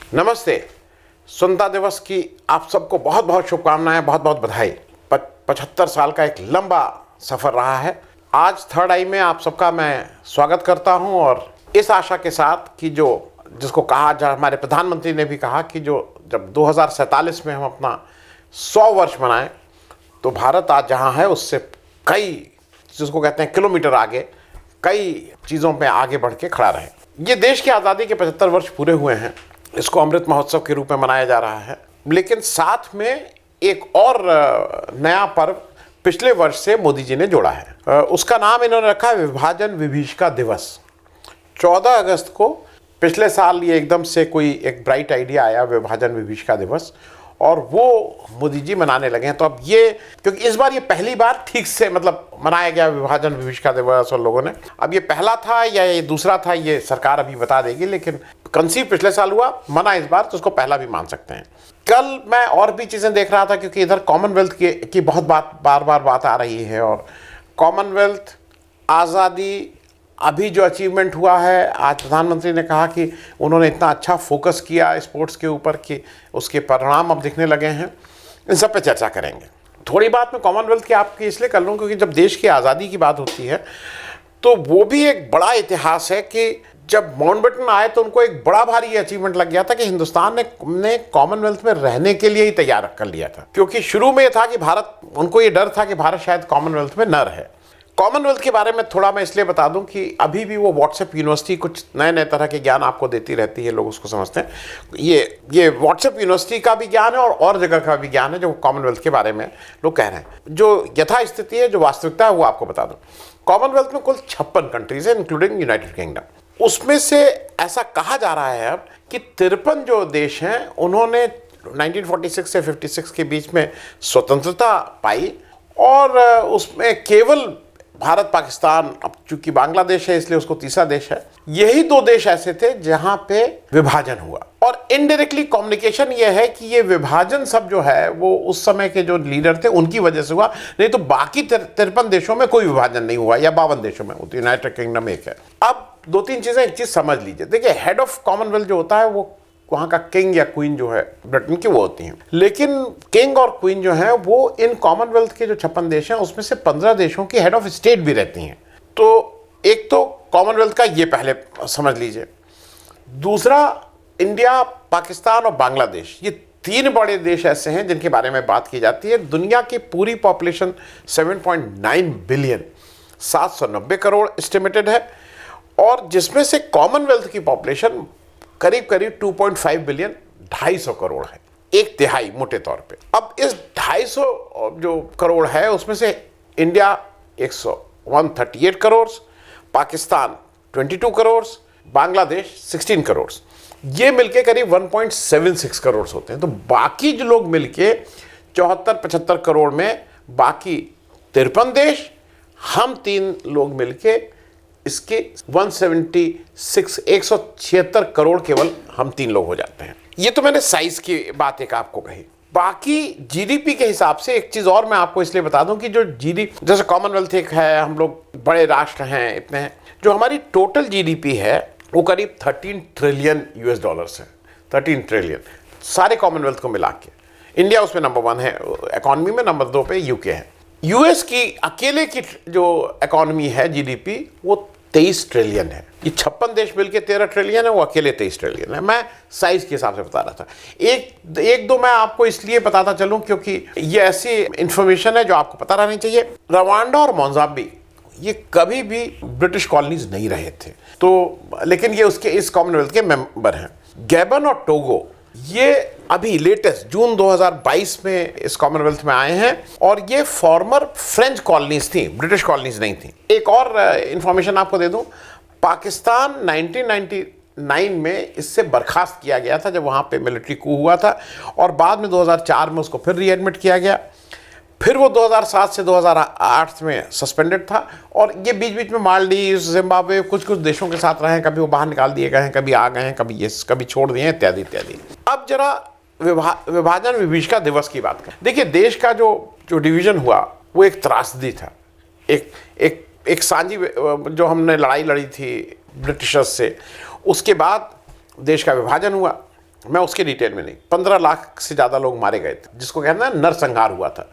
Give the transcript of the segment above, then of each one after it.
नमस्ते। स्वतंत्रता दिवस की आप सबको बहुत बहुत शुभकामनाएं, बहुत बहुत बधाई। 75 साल का एक लंबा सफ़र रहा है। आज थर्ड आई में आप सबका मैं स्वागत करता हूं और इस आशा के साथ कि जिसको कहा हमारे प्रधानमंत्री ने भी कहा कि जब 2047 में हम अपना 100 वर्ष मनाएं तो भारत आज जहां है उससे कई, जिसको कहते हैं किलोमीटर आगे, कई चीज़ों में आगे बढ़ के खड़ा रहे। ये देश की आज़ादी के 75 वर्ष पूरे हुए हैं। इसको अमृत महोत्सव के रूप में मनाया जा रहा है, लेकिन साथ में एक और नया पर्व पिछले वर्ष से मोदी जी ने जोड़ा है। उसका नाम इन्होंने रखा है विभाजन विभीषिका दिवस। 14 अगस्त को पिछले साल ये एकदम से कोई एक ब्राइट आइडिया आया, विभाजन विभीषिका दिवस, और वो मोदी जी मनाने लगे हैं। तो अब ये, क्योंकि इस बार ये पहली बार ठीक से मनाया गया विभाजन विभीषिका दिवस, और लोगों ने, अब ये पहला था या ये दूसरा था ये सरकार अभी बता देगी, लेकिन कंसीव पिछले साल हुआ, मना इस बार, तो उसको पहला भी मान सकते हैं। कल मैं और भी चीज़ें देख रहा था, क्योंकि इधर कॉमनवेल्थ की बहुत बार बात आ रही है, और कॉमनवेल्थ, आज़ादी, अभी जो अचीवमेंट हुआ है, आज प्रधानमंत्री ने कहा कि उन्होंने इतना अच्छा फोकस किया स्पोर्ट्स के ऊपर कि उसके परिणाम अब दिखने लगे हैं। इन सब पे चर्चा करेंगे। थोड़ी बात मैं कॉमनवेल्थ की आपकी इसलिए कर लूँ क्योंकि जब देश की आज़ादी की बात होती है तो वो भी एक बड़ा इतिहास है कि जब माउंटबेटन आए तो उनको एक बड़ा भारी अचीवमेंट लग गया था कि हिंदुस्तान ने कॉमनवेल्थ में रहने के लिए ही तैयार कर लिया था। क्योंकि शुरू में था कि उनको ये डर था कि भारत शायद कॉमनवेल्थ में न रहे। कॉमनवेल्थ के बारे में थोड़ा मैं इसलिए बता दूं कि अभी भी वो व्हाट्सएप यूनिवर्सिटी कुछ नए नए तरह के ज्ञान आपको देती रहती है, लोग उसको समझते हैं। ये व्हाट्सएप यूनिवर्सिटी का भी ज्ञान है और जगह का भी ज्ञान है जो कॉमनवेल्थ के बारे में लोग कह रहे हैं। जो यथास्थिति है, जो वास्तविकता है, वो आपको बता दूं। कॉमनवेल्थ में कुल 56 कंट्रीज है, इंक्लूडिंग यूनाइटेड किंगडम। उसमें से ऐसा कहा जा रहा है अब कि 53 जो देश हैं उन्होंने 1946 से 56 के बीच में स्वतंत्रता पाई, और उसमें केवल भारत, पाकिस्तान, अब चूंकि बांग्लादेश है इसलिए उसको तीसरा देश है, यही 2 देश ऐसे थे जहां पे विभाजन हुआ। और इनडायरेक्टली कम्युनिकेशन ये है कि ये विभाजन सब जो है वो उस समय के जो लीडर थे उनकी वजह से हुआ, नहीं तो बाकी 53 देशों में कोई विभाजन नहीं हुआ, या 52 देशों में, तो यूनाइटेड किंगडम एक है। अब 2-3 चीजें, एक चीज समझ लीजिए। देखिए, हेड ऑफ कॉमनवेल्थ जो होता है वो वहाँ का किंग या क्वीन जो है ब्रिटेन की, वो होती हैं। लेकिन किंग और क्वीन जो है वो इन कॉमनवेल्थ के जो 56 देश हैं उसमें से 15 देशों की हेड ऑफ स्टेट भी रहती हैं। तो एक तो कॉमनवेल्थ का ये पहले समझ लीजिए। दूसरा, इंडिया, पाकिस्तान और बांग्लादेश, ये 3 बड़े देश ऐसे हैं जिनके बारे में बात की जाती है। दुनिया की पूरी पॉपुलेशन 7.9 बिलियन, 790 करोड़ एस्टिमेटेड है, और जिसमें से कॉमनवेल्थ की पॉपुलेशन करीब 2.5 बिलियन, 250 करोड़ है, 1/3 मोटे तौर पे। अब इस 250 जो करोड़ है उसमें से इंडिया 138 करोड़, पाकिस्तान 22 करोड़, बांग्लादेश 16 करोड़, ये मिलके करीब 1.76 करोड़ होते हैं। तो बाकी जो लोग मिलके 74-75 करोड़ में, बाकी 53 देश, हम 3 लोग मिलके इसके 176 करोड़ केवल हम 3 लोग हो जाते हैं। ये तो मैंने साइज की बात एक आपको कही। बाकी जीडीपी के हिसाब से एक चीज और मैं आपको इसलिए बता दूं कि जो जीडीपी, जैसे कॉमनवेल्थ एक है, हम लोग बड़े राष्ट्र हैं, इतने हैं, जो हमारी टोटल जीडीपी है वो करीब 13 ट्रिलियन US डॉलर्स है। 13 ट्रिलियन सारे कॉमनवेल्थ को मिला के। इंडिया उसमें नंबर 1 है इकोनॉमी में, नंबर 2 पे यूके है। यूएस की अकेले की जो इकोनॉमी है, जीडीपी, वो 23 ट्रिलियन है। ये 56 देश मिलके 13 ट्रिलियन है, वो अकेले 23 ट्रिलियन है। मैं साइज के हिसाब से बता रहा था। एक दो मैं आपको इसलिए बताता चलूं क्योंकि ये ऐसी इंफॉर्मेशन है जो आपको पता रहनी चाहिए। रवांडा और मोजाम्बिक ये कभी भी ब्रिटिश कॉलोनीज नहीं रहे थे, तो लेकिन ये उसके इस कॉमनवेल्थ के मेंबर हैं। गैबन और टोगो ये अभी लेटेस्ट जून 2022 में इस कॉमनवेल्थ में आए हैं, और ये फॉर्मर फ्रेंच कॉलोनीज थी, ब्रिटिश कॉलोनीज नहीं थी। एक और इंफॉर्मेशन आपको दे दूं, पाकिस्तान 1999 में इससे बर्खास्त किया गया था जब वहाँ पे मिलिट्री कू हुआ था, और बाद में 2004 में उसको फिर रीएडमिट किया गया। फिर वो 2007 से 2008 में सस्पेंडेड था, और ये बीच बीच में मालदीव, जिम्बाब्वे, कुछ देशों के साथ रहे हैं। कभी वो बाहर निकाल दिए गए हैं, कभी आ गए हैं, कभी छोड़ दिए हैं, इत्यादि इत्यादि। अब जरा विभाजन विभीषिका दिवस की बात करें। देखिए, देश का जो डिवीजन हुआ वो एक त्रासदी था, एक सांझी जो हमने लड़ाई लड़ी थी ब्रिटिशर्स से, उसके बाद देश का विभाजन हुआ। मैं उसके डिटेल में नहीं, 15 लाख से ज़्यादा लोग मारे गए थे, जिसको कहते हैं नरसंहार हुआ था।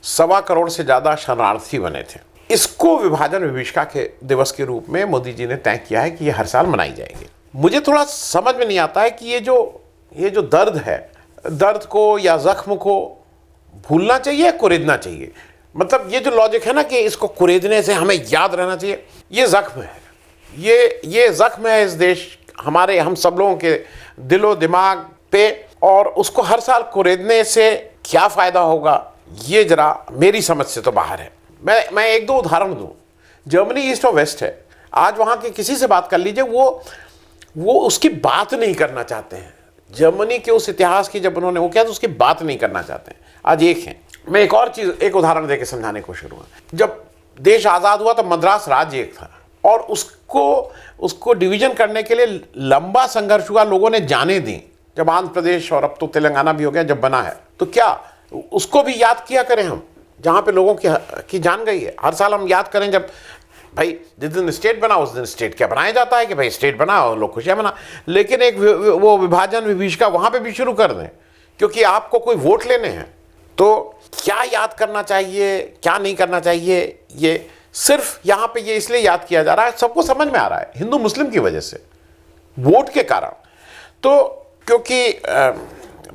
1.25 करोड़ से ज़्यादा शरणार्थी बने थे। इसको विभाजन विभीषिका के दिवस के रूप में मोदी जी ने तय किया है कि ये हर साल मनाई जाएगी। मुझे थोड़ा समझ में नहीं आता है कि ये जो दर्द है, दर्द को या जख्म को भूलना चाहिए या कुरेदना चाहिए। मतलब ये जो लॉजिक है ना कि इसको कुरेदने से हमें याद रहना चाहिए, ये जख्म है, ये जख्म है इस देश, हमारे हम सब लोगों के दिलो दिमाग पे, और उसको हर साल कुरेदने से क्या फ़ायदा होगा, ये जरा मेरी समझ से तो बाहर है। मैं एक दो उदाहरण दूं। जर्मनी ईस्ट और वेस्ट है। आज वहाँ के किसी से बात कर लीजिए, वो उसकी बात नहीं करना चाहते हैं। जर्मनी के उस इतिहास की जब उन्होंने वो किया तो उसकी बात नहीं करना चाहते हैं। आज एक है। मैं एक उदाहरण देकर समझाने की कोशिश करूँगा। जब देश आज़ाद हुआ तो मद्रास राज्य एक था, और उसको डिवीजन करने के लिए लंबा संघर्ष हुआ, लोगों ने जाने दी। जब आंध्र प्रदेश और अब तो तेलंगाना भी हो गया, जब बना है, तो क्या उसको भी याद किया करें हम, जहाँ पे लोगों की जान गई है। हर साल हम याद करें, जब भाई जिस दिन स्टेट बना उस दिन स्टेट क्या बनाया जाता है कि भाई स्टेट बना और लोग खुशियाँ मना। लेकिन एक वो विभाजन विभीषिका वहाँ पे भी शुरू कर दें, क्योंकि आपको कोई वोट लेने हैं। तो क्या याद करना चाहिए, क्या नहीं करना चाहिए, ये सिर्फ यहाँ पे ये इसलिए याद किया जा रहा है, सबको समझ में आ रहा है, हिंदू मुस्लिम की वजह से, वोट के कारण। तो क्योंकि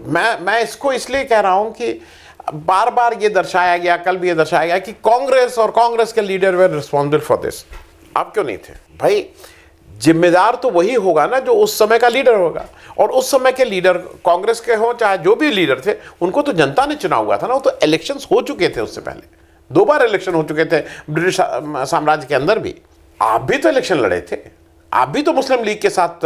मैं इसको इसलिए कह रहा हूँ कि बार बार ये दर्शाया गया, कल भी ये दर्शाया गया कि कांग्रेस के leader way responsible for this. आप क्यों नहीं थे भाई? जिम्मेदार तो वही होगा ना जो उस समय का लीडर होगा, और उस समय के लीडर कांग्रेस के हों चाहे जो भी लीडर थे, उनको तो जनता ने चुना हुआ था ना। वो तो इलेक्शंस हो चुके थे, उससे पहले 2 बार इलेक्शन हो चुके थे ब्रिटिश साम्राज्य के अंदर भी। आप भी तो इलेक्शन लड़े थे, आप भी तो मुस्लिम लीग के साथ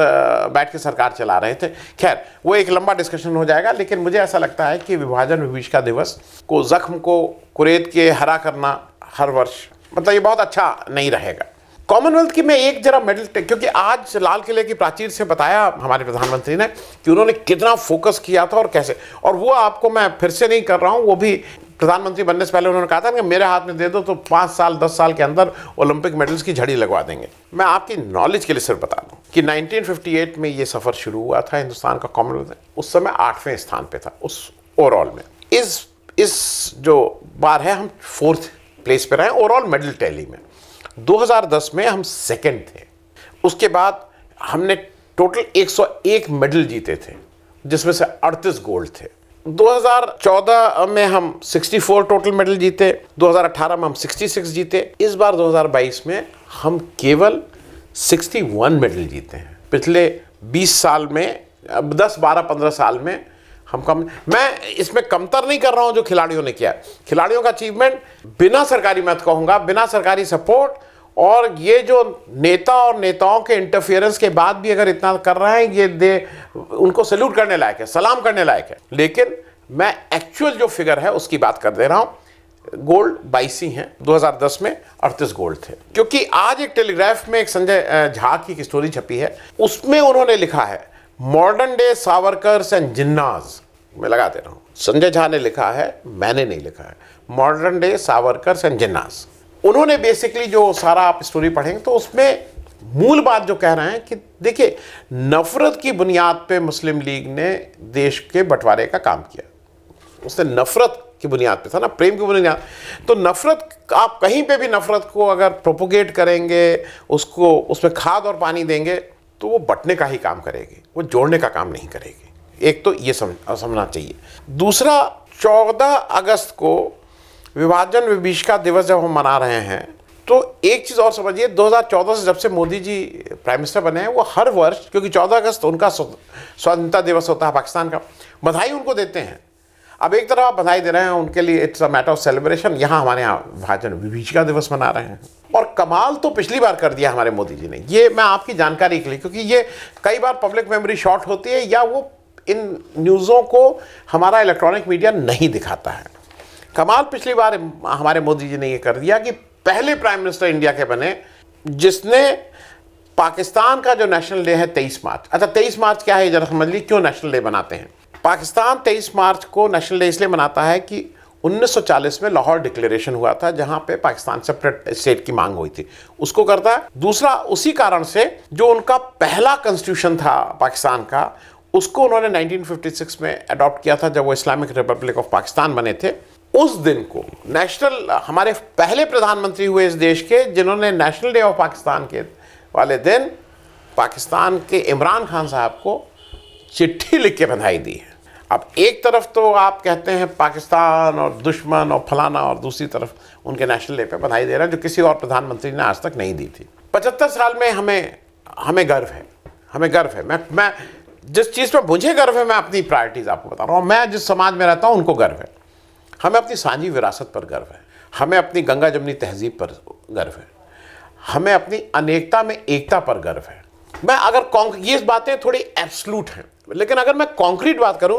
बैठ के सरकार चला रहे थे। खैर, वो एक लंबा डिस्कशन हो जाएगा, लेकिन मुझे ऐसा लगता है कि विभाजन विभीषिका दिवस को, जख्म को कुरेद के हरा करना हर वर्ष, मतलब ये बहुत अच्छा नहीं रहेगा। कॉमनवेल्थ की मैं एक जरा मेडल, क्योंकि आज लाल किले की प्राचीर से बताया हमारे प्रधानमंत्री ने कि उन्होंने कितना फोकस किया था और कैसे, और वो आपको मैं फिर से नहीं कर रहा हूँ, वो भी प्रधानमंत्री बनने से पहले उन्होंने कहा था कि मेरे हाथ में दे दो तो 5 साल 10 साल के अंदर ओलंपिक मेडल्स की झड़ी लगवा देंगे। मैं आपकी नॉलेज के लिए सिर्फ बता दूं कि 1958 में ये सफ़र शुरू हुआ था हिंदुस्तान का कॉमनवेल्थ में। उस समय 8वें स्थान पे था उस ओवरऑल में। इस जो बार है हम 4th प्लेस पे रहे ओवरऑल मेडल टैली में। 2010 में हम 2nd थे। उसके बाद हमने टोटल 101 मेडल जीते थे, जिसमें से 38 गोल्ड थे। 2014 में हम 64 टोटल मेडल जीते, 2018 में हम 66 जीते। इस बार 2022 में हम केवल 61 मेडल जीते हैं। पिछले 20 साल में, 10, 12, 15 साल में हम कम। मैं इसमें कमतर नहीं कर रहा हूं जो खिलाड़ियों ने किया। खिलाड़ियों का अचीवमेंट बिना सरकारी, मैं कहूँगा बिना सरकारी सपोर्ट, और ये जो नेता और नेताओं के इंटरफियरेंस के बाद भी अगर इतना कर रहे हैं, ये उनको सैल्यूट करने लायक है, सलाम करने लायक है। लेकिन मैं एक्चुअल जो फिगर है उसकी बात कर दे रहा हूं। गोल्ड 22 ही हैं, 2010 में 38 गोल्ड थे। क्योंकि आज एक टेलीग्राफ में एक संजय झा की स्टोरी छपी है, उसमें उन्होंने लिखा है मॉडर्न डे सावरकर्स एंड जिन्नाज। मैं लगा दे रहा हूं, संजय झा ने लिखा है, मैंने नहीं लिखा है। Modern day Savarkars and Jinnahs. उन्होंने बेसिकली जो सारा आप स्टोरी पढ़ेंगे तो उसमें मूल बात जो कह रहे हैं कि देखिए, नफरत की बुनियाद पे मुस्लिम लीग ने देश के बंटवारे का काम किया। उसने नफरत की बुनियाद पे था ना, प्रेम की बुनियाद। तो नफरत, आप कहीं पे भी नफरत को अगर प्रोपोगेट करेंगे, उसको उसमें खाद और पानी देंगे, तो वो बंटने का ही काम करेगी, वो जोड़ने का काम नहीं करेगी। एक तो ये समझना चाहिए। दूसरा, 14 अगस्त को विभाजन विभीषिका दिवस जब हम मना रहे हैं, तो एक चीज़ और समझिए, 2014 से जब से मोदी जी प्राइम मिनिस्टर बने हैं, वो हर वर्ष, क्योंकि 14 अगस्त उनका स्वतंत्रता दिवस होता है पाकिस्तान का, बधाई उनको देते हैं। अब एक तरफ आप बधाई दे रहे हैं उनके लिए, it's a matter of celebration. यहाँ हमारे यहाँ विभाजन विभीषिका दिवस मना रहे हैं। और कमाल तो पिछली बार कर दिया हमारे मोदी जी ने, ये मैं आपकी जानकारी के लिए, क्योंकि ये कई बार पब्लिक मेमोरी शॉर्ट होती है या वो इन न्यूज़ों को हमारा इलेक्ट्रॉनिक मीडिया नहीं दिखाता है। कमाल पिछली बार हमारे मोदी जी ने ये कर दिया कि पहले प्राइम मिनिस्टर इंडिया के बने जिसने पाकिस्तान का जो नेशनल डे है 23 मार्च। अच्छा, 23 मार्च क्या है जरा समझ लीजिए, क्यों नेशनल डे बनाते हैं। पाकिस्तान 23 मार्च को नेशनल डे इसलिए मनाता है कि 1940 में लाहौर डिक्लेरेशन हुआ था, जहां पे पाकिस्तान सेपरेट स्टेट की मांग हुई थी, उसको करता है। दूसरा, उसी कारण से जो उनका पहला कॉन्स्टिट्यूशन था पाकिस्तान का, उसको उन्होंने 1956 में अडॉप्ट किया था, जब वो इस्लामिक रिपब्लिक ऑफ पाकिस्तान बने थे। उस दिन को नेशनल, हमारे पहले प्रधानमंत्री हुए इस देश के जिन्होंने नेशनल डे ऑफ पाकिस्तान के वाले दिन पाकिस्तान के इमरान खान साहब को चिट्ठी लिख के बधाई दी है। अब एक तरफ तो आप कहते हैं पाकिस्तान और दुश्मन और फलाना, और दूसरी तरफ उनके नेशनल डे पे बधाई दे रहा है, जो किसी और प्रधानमंत्री ने आज तक नहीं दी थी। 75 साल में हमें गर्व है, हमें गर्व है। मैं जिस चीज़ पर मुझे गर्व है, मैं अपनी प्रायोरिटीज़ आपको बता रहा हूँ। मैं जिस समाज में रहता हूँ उनको गर्व है, हमें अपनी साझी विरासत पर गर्व है, हमें अपनी गंगा जमनी तहजीब पर गर्व है, हमें अपनी अनेकता में एकता पर गर्व है। मैं अगर ये बातें थोड़ी एब्सलूट हैं, लेकिन अगर मैं कॉन्क्रीट बात करूं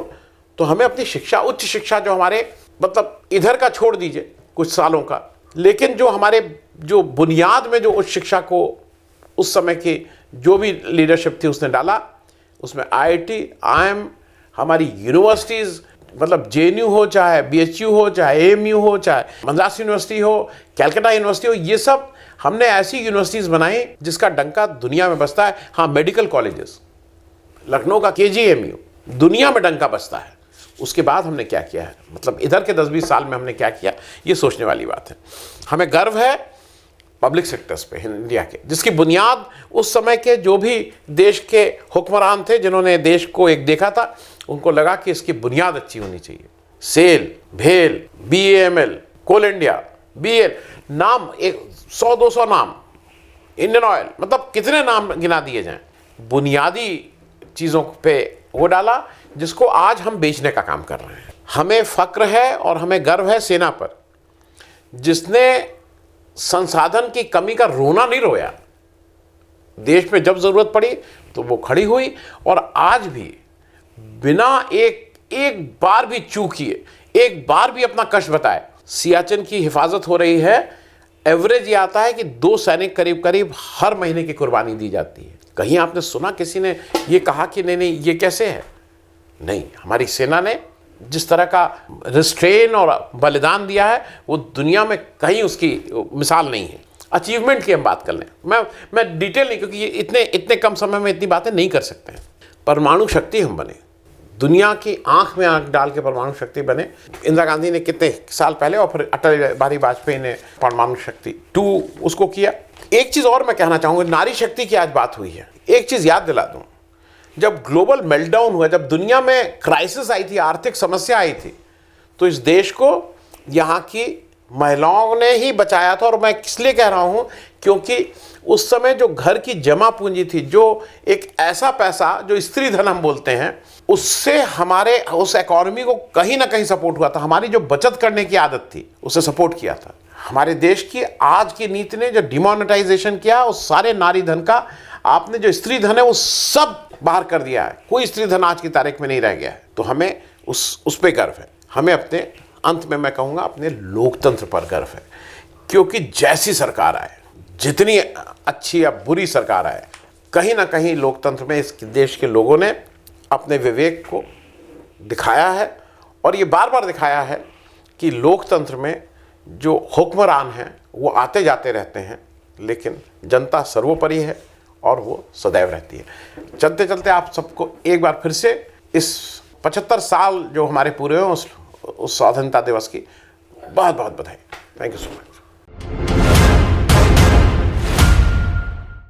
तो हमें अपनी शिक्षा, उच्च शिक्षा जो हमारे, मतलब इधर का छोड़ दीजिए कुछ सालों का, लेकिन जो हमारे जो बुनियाद में जो उच्च शिक्षा को उस समय की जो भी लीडरशिप थी उसने डाला, उसमें IIT, IIM, हमारी यूनिवर्सिटीज़, मतलब JNU हो, चाहे BHU हो, चाहे AMU हो, चाहे मद्रास यूनिवर्सिटी हो, कैलकाटा यूनिवर्सिटी हो, ये सब हमने ऐसी यूनिवर्सिटीज़ बनाई जिसका डंका दुनिया में बजता है। हाँ, मेडिकल कॉलेजेस, लखनऊ का KGMU दुनिया में डंका बजता है। उसके बाद हमने क्या किया है, मतलब इधर के 10-20 साल में हमने क्या किया, ये सोचने वाली बात है। हमें गर्व है पब्लिक सेक्टर्स पे इंडिया के, जिसकी बुनियाद उस समय के जो भी देश के हुक्मरान थे जिन्होंने देश को एक देखा था, उनको लगा कि इसकी बुनियाद अच्छी होनी चाहिए। सेल, भेल, BAML, कोल इंडिया, BL, नाम एक 100-200 नाम, इंडियन ऑयल, मतलब कितने नाम गिना दिए जाएं। बुनियादी चीज़ों पे वो डाला जिसको आज हम बेचने का काम कर रहे हैं। हमें फ़क्र है और हमें गर्व है सेना पर, जिसने संसाधन की कमी का रोना नहीं रोया। देश में जब ज़रूरत पड़ी तो वो खड़ी हुई, और आज भी बिना एक बार भी चूक किए, एक बार भी अपना कष्ट बताए सियाचिन की हिफाजत हो रही है। एवरेज ये आता है कि 2 सैनिक करीब करीब हर महीने की कुर्बानी दी जाती है। कहीं आपने सुना किसी ने ये कहा कि नहीं ये कैसे है? नहीं, हमारी सेना ने जिस तरह का रिस्ट्रेन और बलिदान दिया है वो दुनिया में कहीं उसकी मिसाल नहीं है। अचीवमेंट की हम बात कर लें, मैं डिटेल नहीं, क्योंकि ये इतने कम समय में इतनी बातें नहीं कर सकते हैं। परमाणु शक्ति हम बने, दुनिया की आंख में आंख डाल के परमाणु शक्ति बने। इंदिरा गांधी ने कितने साल पहले, और फिर अटल बिहारी वाजपेयी ने परमाणु शक्ति 2 उसको किया। एक चीज़ और मैं कहना चाहूँगा, नारी शक्ति की आज बात हुई है। एक चीज़ याद दिला दूँ, जब ग्लोबल मेल्टडाउन हुआ, जब दुनिया में क्राइसिस आई थी, आर्थिक समस्या आई थी, तो इस देश को यहाँ की महिलाओं ने ही बचाया था। और मैं इसलिए कह रहा हूँ क्योंकि उस समय जो घर की जमा पूंजी थी, जो एक ऐसा पैसा जो स्त्री धन हम बोलते हैं, उससे हमारे उस इकॉनमी को कहीं ना कहीं सपोर्ट हुआ था। हमारी जो बचत करने की आदत थी उसे सपोर्ट किया था। हमारे देश की आज की नीति ने जो डिमोनेटाइजेशन किया, उस सारे नारी धन का आपने जो स्त्री धन है वो सब बाहर कर दिया है। कोई स्त्री धन आज की तारीख में नहीं रह गया है। तो हमें उस पे गर्व है। हमें अपने, अंत में मैं कहूँगा, अपने लोकतंत्र पर गर्व है, क्योंकि जैसी सरकार आए, जितनी अच्छी या बुरी सरकार आए, कहीं ना कहीं लोकतंत्र में इस देश के लोगों ने अपने विवेक को दिखाया है। और ये बार बार दिखाया है कि लोकतंत्र में जो हुक्मरान हैं वो आते जाते रहते हैं, लेकिन जनता सर्वोपरि है और वो सदैव रहती है। चलते चलते आप सबको एक बार फिर से इस 75 साल जो हमारे पूरे हुए उस स्वाधीनता दिवस की बहुत बहुत बधाई। Thank you so much.